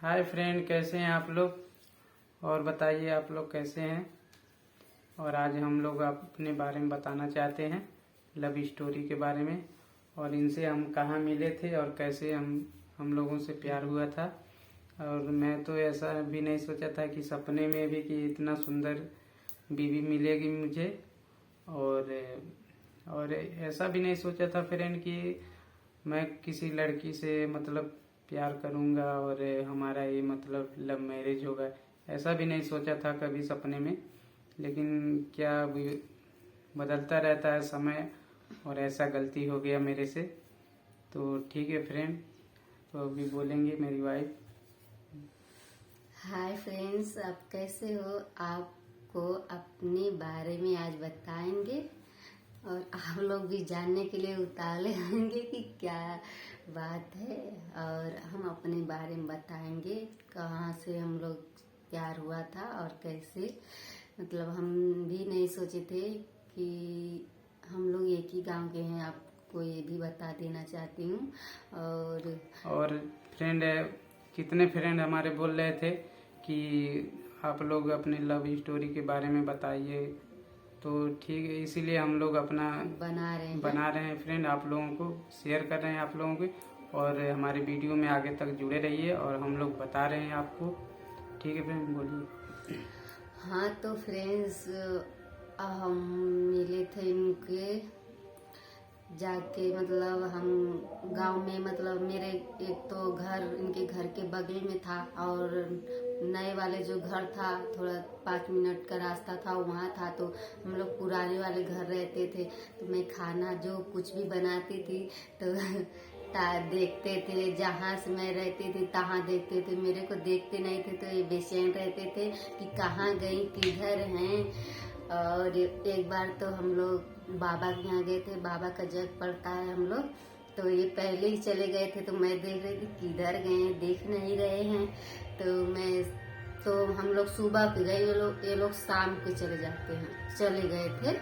Hi friend, कैसे हैं आप लोग। और बताइए आप लोग कैसे हैं। और आज हम लोग अपने बारे में बताना चाहते हैं, लव स्टोरी के बारे में। और इनसे हम कहाँ मिले थे और कैसे हम लोगों से प्यार हुआ था। और मैं तो ऐसा भी नहीं सोचा था कि सपने में भी कि इतना सुंदर बीवी मिलेगी मुझे। और ऐसा भी नहीं सोचा था फ्रेंड कि मैं किसी लड़की से मतलब प्यार करूंगा और हमारा ये मतलब लव मैरिज होगा। ऐसा भी नहीं सोचा था कभी सपने में। लेकिन क्या अभी बदलता रहता है समय, और ऐसा गलती हो गया मेरे से। तो ठीक है फ्रेंड, तो अभी बोलेंगे मेरी वाइफ। हाय फ्रेंड्स, आप कैसे हो। आपको अपने बारे में आज बताएंगे और आप लोग भी जानने के लिए उतावले होंगे कि क्या बात है। और हम अपने बारे में बताएंगे कहाँ से हम लोग प्यार हुआ था और कैसे। मतलब हम भी नहीं सोचे थे कि हम लोग एक ही गांव के हैं। आपको ये भी बता देना चाहती हूँ। और फ्रेंड, कितने फ्रेंड हमारे बोल रहे थे कि आप लोग अपने लव स्टोरी के बारे में बताइए। तो ठीक है, इसीलिए हम लोग अपना बना रहे हैं फ्रेंड, आप लोगों को शेयर कर रहे हैं आप लोगों को। और हमारे वीडियो में आगे तक जुड़े रहिए और हम लोग बता रहे हैं आपको। ठीक है फ्रेंड, बोलिए। हाँ तो फ्रेंड्स, हम मिले थे इनके जाके। मतलब हम गांव में, मतलब मेरे एक तो घर इनके घर के बगल में था और नए वाले जो घर था थोड़ा 5 मिनट का रास्ता था वहाँ था। तो हम लोग पुराने वाले घर रहते थे। तो मैं खाना जो कुछ भी बनाती थी तो देखते थे, जहाँ से मैं रहती थी तहाँ देखते थे। मेरे को देखते नहीं थे तो ये बेचैन रहते थे कि कहाँ गई, किधर हैं। और एक बार तो हम लोग बाबा के यहाँ गए थे। बाबा का जग पड़ता है हम लोग, तो ये पहले ही चले गए थे। तो मैं देख रही थी किधर गए, देख नहीं रहे हैं। तो हम लोग सुबह के गए, ये लोग शाम के चले गए थे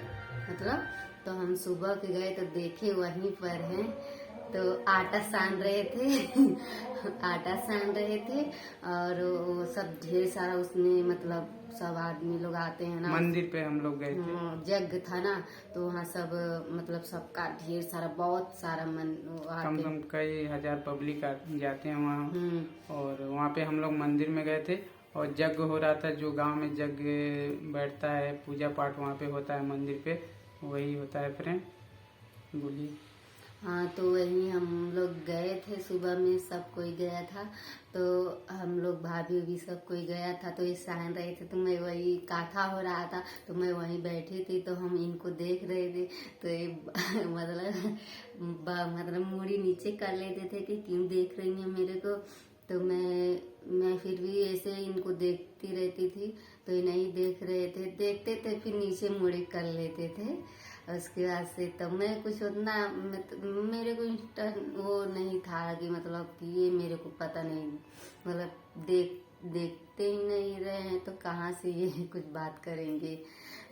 मतलब। तो हम सुबह के गए तो देखे वहीं पर हैं। तो आटा सान रहे थे आटा सान रहे थे। और वो सब ढेर सारा उसमें, मतलब सब आदमी लोग आते हैं ना, मंदिर पे हम लोग गए थे। यज्ञ था ना, तो वहाँ सब मतलब सबका ढेर सारा, बहुत सारा कम से कम कई हजार पब्लिक जाते हैं वहाँ। और वहाँ पे हम लोग मंदिर में गए थे और यज्ञ हो रहा था। जो गांव में यज्ञ बैठता है, पूजा पाठ वहाँ पे होता है मंदिर पे, वही होता है फ्रेंड, बोलिए। हाँ तो वही हम लोग गए थे सुबह में, सब कोई गया था। तो हम लोग भाभी भी सब कोई गया था। तो ये सहन रहे थे, तो मैं वही काथा हो रहा था तो मैं वहीं बैठी थी। तो हम इनको देख रहे थे। तो ये मतलब मुड़ी नीचे कर लेते थे कि क्यों देख रही है मेरे को। तो मैं फिर भी ऐसे इनको देखती रहती थी। तो ये नहीं देख रहे थे, देखते थे फिर नीचे मुड़ी कर लेते थे। उसके बाद से तब मैं कुछ उतना, मेरे को वो नहीं था कि मतलब कि ये मेरे को पता नहीं, मतलब देखते ही नहीं रहे हैं तो कहाँ से ये कुछ बात करेंगे।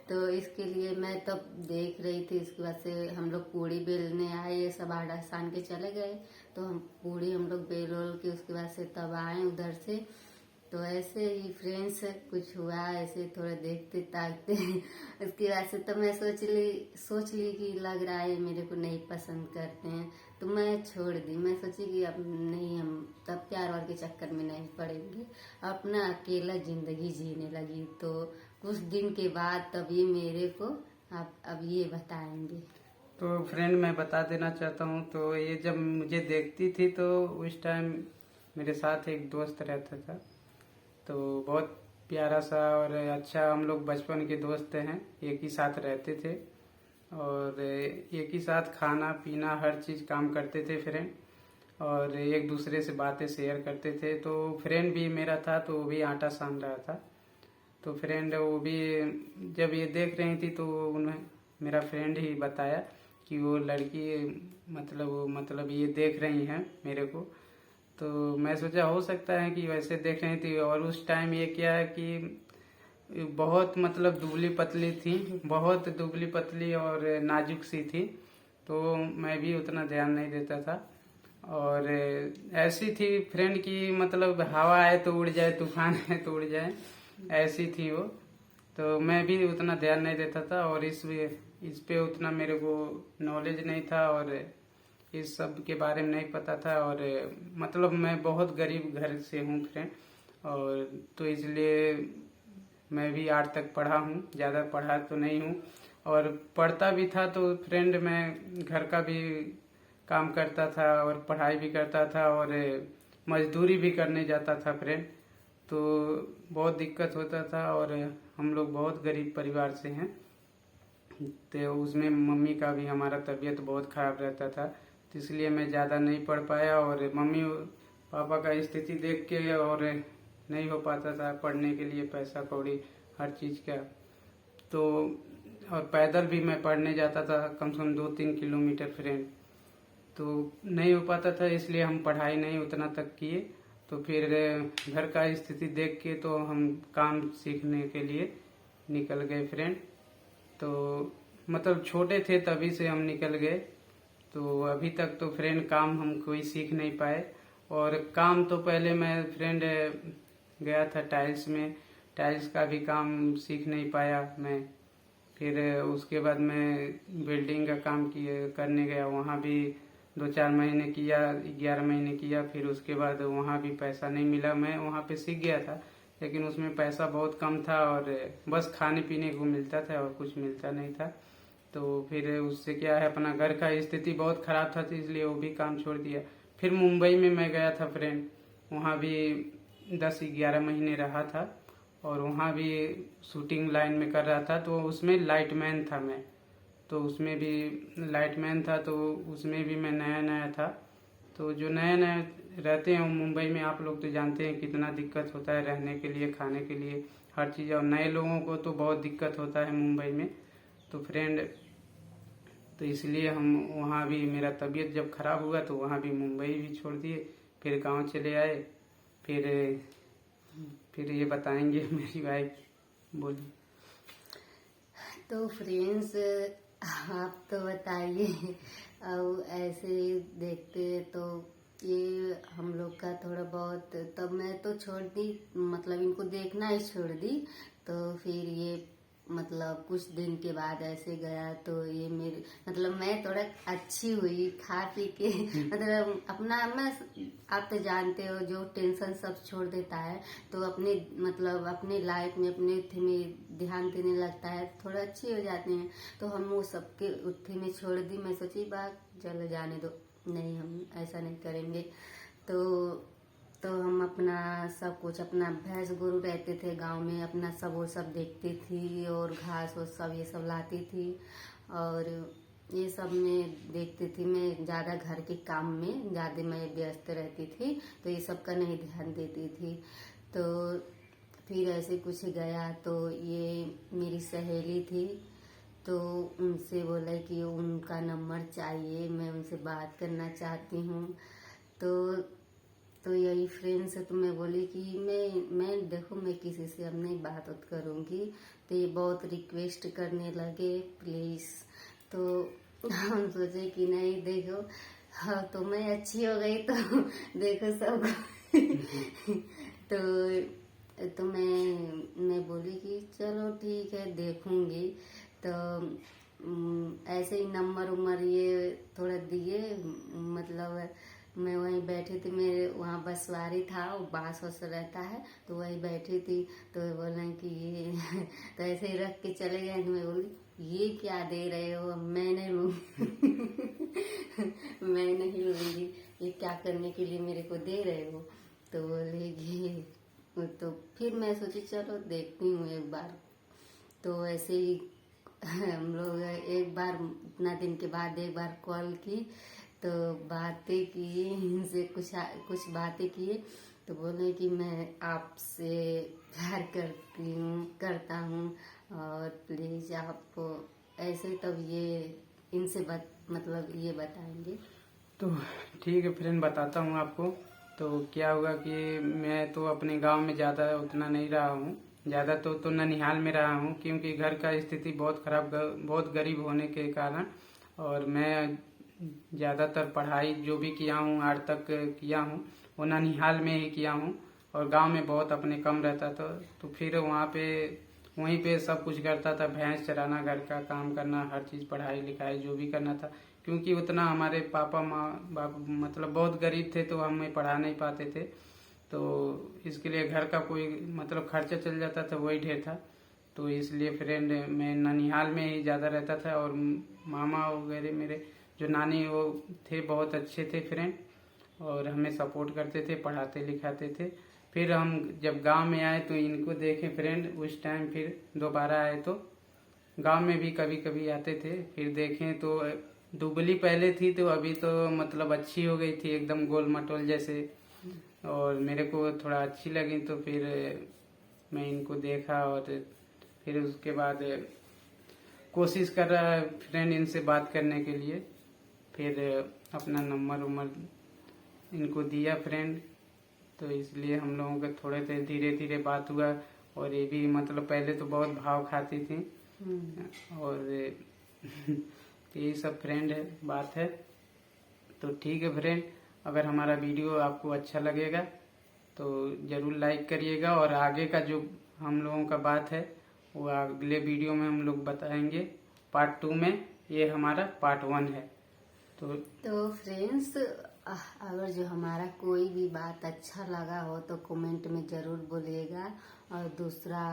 तो इसके लिए मैं तब देख रही थी। इसके बाद से हम लोग पूड़ी बेलने आए, ये सब आटा सान के चले गए। तो हम पूड़ी हम लोग बेल के उसके बाद से तब आए उधर से। तो ऐसे ही फ्रेंड्स कुछ हुआ, ऐसे थोड़ा देखते ताकते उसके बाद से तो मैं सोच ली कि लग रहा है मेरे को नहीं पसंद करते हैं। तो मैं छोड़ दी। मैं सोची कि अब नहीं, हम तब प्यार वार के चक्कर में नहीं पड़ेंगे, अपना अकेला जिंदगी जीने लगी। तो कुछ दिन के बाद तब ये मेरे को अब ये बताएंगे। तो फ्रेंड, मैं बता देना चाहता हूँ। तो ये जब मुझे देखती थी तो उस टाइम मेरे साथ एक दोस्त रहता था। तो बहुत प्यारा सा और अच्छा, हम लोग बचपन के दोस्त हैं, एक ही साथ रहते थे और एक ही साथ खाना पीना हर चीज़ काम करते थे फ्रेंड। और एक दूसरे से बातें शेयर करते थे। तो फ्रेंड भी मेरा था, तो वो भी आटा सान रहा था। तो फ्रेंड वो भी जब ये देख रही थी तो उन्हें मेरा फ्रेंड ही बताया कि वो लड़की मतलब ये देख रही हैं मेरे को। तो मैं सोचा हो सकता है कि वैसे देख रही थी। और उस टाइम ये क्या है कि बहुत मतलब दुबली पतली थी, बहुत दुबली पतली और नाजुक सी थी। तो मैं भी उतना ध्यान नहीं देता था। और ऐसी थी फ्रेंड की, मतलब हवा आए तो उड़ जाए, तूफान आए तो उड़ जाए, ऐसी थी वो। तो मैं भी उतना ध्यान नहीं देता था और इस पे उतना मेरे को नॉलेज नहीं था और इस सब के बारे में नहीं पता था। और मतलब मैं बहुत गरीब घर से हूँ फ्रेंड, और तो इसलिए मैं भी 8 तक पढ़ा हूँ, ज़्यादा पढ़ा तो नहीं हूँ। और पढ़ता भी था तो फ्रेंड मैं घर का भी काम करता था और पढ़ाई भी करता था और मजदूरी भी करने जाता था फ्रेंड। तो बहुत दिक्कत होता था और हम लोग बहुत गरीब परिवार से हैं, तो उसमें मम्मी का भी हमारा तबीयत बहुत ख़राब रहता था, तो इसलिए मैं ज़्यादा नहीं पढ़ पाया। और मम्मी पापा का स्थिति देख के और नहीं हो पाता था पढ़ने के लिए, पैसा कौड़ी हर चीज़ का। तो और पैदल भी मैं पढ़ने जाता था कम से कम 2-3 किलोमीटर फ्रेंड, तो नहीं हो पाता था, इसलिए हम पढ़ाई नहीं उतना तक किए। तो फिर घर का स्थिति देख के तो हम काम सीखने के लिए निकल गए फ्रेंड। तो मतलब छोटे थे तभी से हम निकल गए, तो अभी तक तो फ्रेंड काम हम कोई सीख नहीं पाए। और काम तो पहले मैं फ्रेंड गया था टाइल्स में, टाइल्स का भी काम सीख नहीं पाया मैं। फिर उसके बाद मैं बिल्डिंग का काम करने गया, वहाँ भी 2-4 महीने किया, 11 महीने किया। फिर उसके बाद वहाँ भी पैसा नहीं मिला। मैं वहाँ पे सीख गया था लेकिन उसमें पैसा बहुत कम था और बस खाने पीने को मिलता था और कुछ मिलता नहीं था। तो फिर उससे क्या है, अपना घर का स्थिति बहुत खराब था तो इसलिए वो भी काम छोड़ दिया। फिर मुंबई में मैं गया था फ्रेंड, वहाँ भी 10-11 महीने रहा था और वहाँ भी शूटिंग लाइन में कर रहा था। तो उसमें लाइटमैन था मैं, तो उसमें भी लाइटमैन था, तो उसमें भी मैं नया नया था। तो जो नए नए रहते हैं मुंबई में, आप लोग तो जानते हैं कितना दिक्कत होता है रहने के लिए, खाने के लिए, हर चीज़। और नए लोगों को तो बहुत दिक्कत होता है मुंबई में। तो फ्रेंड, तो इसलिए हम वहाँ भी, मेरा तबीयत जब खराब हुआ तो वहाँ भी मुंबई भी छोड़ दिए, फिर गांव चले आए। फिर ये बताएंगे मेरी वाइफ, बोलिए। तो फ्रेंड्स, आप तो बताइए। अब ऐसे देखते तो ये हम लोग का थोड़ा बहुत, तब मैं तो छोड़ दी, मतलब इनको देखना ही छोड़ दी। तो फिर ये मतलब कुछ दिन के बाद ऐसे गया तो ये मेरे मतलब मैं थोड़ा अच्छी हुई खा पी के। मतलब अपना, मैं, आप तो जानते हो जो टेंशन सब छोड़ देता है तो अपने मतलब अपने लाइफ में अपने उत्थे में ध्यान देने लगता है, थोड़ा अच्छी हो जाते हैं। तो हम वो सबके उत्थे में छोड़ दी। मैं सोची बात चलो जाने दो, नहीं हम ऐसा नहीं करेंगे। तो हम अपना सब कुछ, अपना भैंस गोरू रहते थे गांव में, अपना सब वो सब देखती थी और घास वो सब ये सब लाती थी और ये सब में देखती थी। मैं ज़्यादा घर के काम में ज़्यादा मैं व्यस्त रहती थी तो ये सब का नहीं ध्यान देती थी। तो फिर ऐसे कुछ गया तो ये मेरी सहेली थी, तो उनसे बोला कि उनका नंबर चाहिए, मैं उनसे बात करना चाहती हूँ। तो यही फ्रेंड्स है। तो मैं बोली कि मैं देखो मैं किसी से अब नहीं बात करूँगी। तो ये बहुत रिक्वेस्ट करने लगे प्लीज़। तो हम सोचे कि नहीं देखो, हाँ तो मैं अच्छी हो गई तो देखो सब। तो मैं बोली कि चलो ठीक है देखूंगी। तो ऐसे ही नंबर उम्र ये थोड़ा दिए, मतलब मैं वहीं बैठी थी, मेरे वहाँ बसवारी था, वो बांस वास रहता है तो वहीं बैठी थी। तो बोला कि ये तो ऐसे ही रख के चले गए। तो मैं बोली ये क्या दे रहे हो, मैं नहीं लूँगी। मैं नहीं लूँगी, ये क्या करने के लिए मेरे को दे रहे हो। तो बोलेगी, तो फिर मैं सोची चलो देखती हूँ एक बार। तो ऐसे ही हम लोग एक बार इतना दिन के बाद एक बार कॉल की तो बातें की, इनसे कुछ बातें किए। तो बोले कि मैं आपसे प्यार करता हूँ और प्लीज़ आप ऐसे, तब ये इनसे मतलब ये बताएंगे। तो ठीक है फ्रेंड, बताता हूँ आपको। तो क्या हुआ कि मैं तो अपने गांव में ज़्यादा उतना नहीं रहा हूँ, ज़्यादा तो ननिहाल में रहा हूँ, क्योंकि घर का स्थिति बहुत खराब, बहुत गरीब होने के कारण। और मैं ज़्यादातर पढ़ाई जो भी किया हूँ 8 तक किया हूँ वो ननिहाल में ही किया हूँ, और गांव में बहुत अपने कम रहता था। तो फिर वहाँ पे वहीं पे सब कुछ करता था, भैंस चराना, घर का काम करना, हर चीज़, पढ़ाई लिखाई जो भी करना था, क्योंकि उतना हमारे पापा माँ बाप मतलब बहुत गरीब थे तो हमें पढ़ा नहीं पाते थे। तो इसके लिए घर का कोई मतलब खर्चा चल जाता था, वही ढेर था। तो इसलिए फ्रेंड मैं ननिहाल में ही ज़्यादा रहता था, और मामा वगैरह मेरे जो नानी वो थे बहुत अच्छे थे फ्रेंड, और हमें सपोर्ट करते थे, पढ़ाते लिखाते थे। फिर हम जब गांव में आए तो इनको देखे फ्रेंड, उस टाइम फिर दोबारा आए तो गांव में भी कभी कभी आते थे, फिर देखें तो दुबली पहले थी तो अभी तो मतलब अच्छी हो गई थी, एकदम गोल मटोल जैसे, और मेरे को थोड़ा अच्छी लगी। तो फिर मैं इनको देखा, और फिर उसके बाद कोशिश कर रहा है फ्रेंड इनसे बात करने के लिए। फिर अपना नंबर इनको दिया फ्रेंड, तो इसलिए हम लोगों का थोड़े से धीरे धीरे बात हुआ। और ये भी मतलब पहले तो बहुत भाव खाती थी, और यही सब फ्रेंड है, बात है। तो ठीक है फ्रेंड, अगर हमारा वीडियो आपको अच्छा लगेगा तो ज़रूर लाइक करिएगा, और आगे का जो हम लोगों का बात है वो अगले वीडियो में हम लोग बताएंगे, पार्ट 2 में। ये हमारा पार्ट 1 है। तो फ्रेंड्स, अगर जो हमारा कोई भी बात अच्छा लगा हो तो कमेंट में ज़रूर बोलिएगा, और दूसरा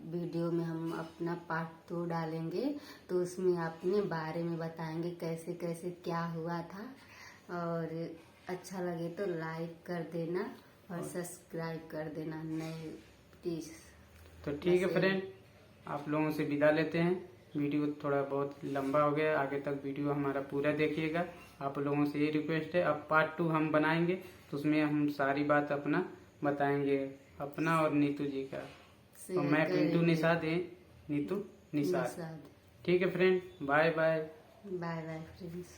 वीडियो में हम अपना पार्ट 2 डालेंगे तो उसमें अपने बारे में बताएंगे कैसे कैसे क्या हुआ था। और अच्छा लगे तो लाइक कर देना और सब्सक्राइब कर देना, नए प्लीज। तो ठीक है फ्रेंड, आप लोगों से विदा लेते हैं। वीडियो थोड़ा बहुत लंबा हो गया, आगे तक वीडियो हमारा पूरा देखिएगा। आप लोगों से ये रिक्वेस्ट है, अब पार्ट 2 हम बनाएंगे तो उसमें हम सारी बात अपना बताएंगे, अपना और नीतू जी का। और मैं पिंटू निषाद है, नीतू निषाद। ठीक है friend, bye bye. Bye bye friends.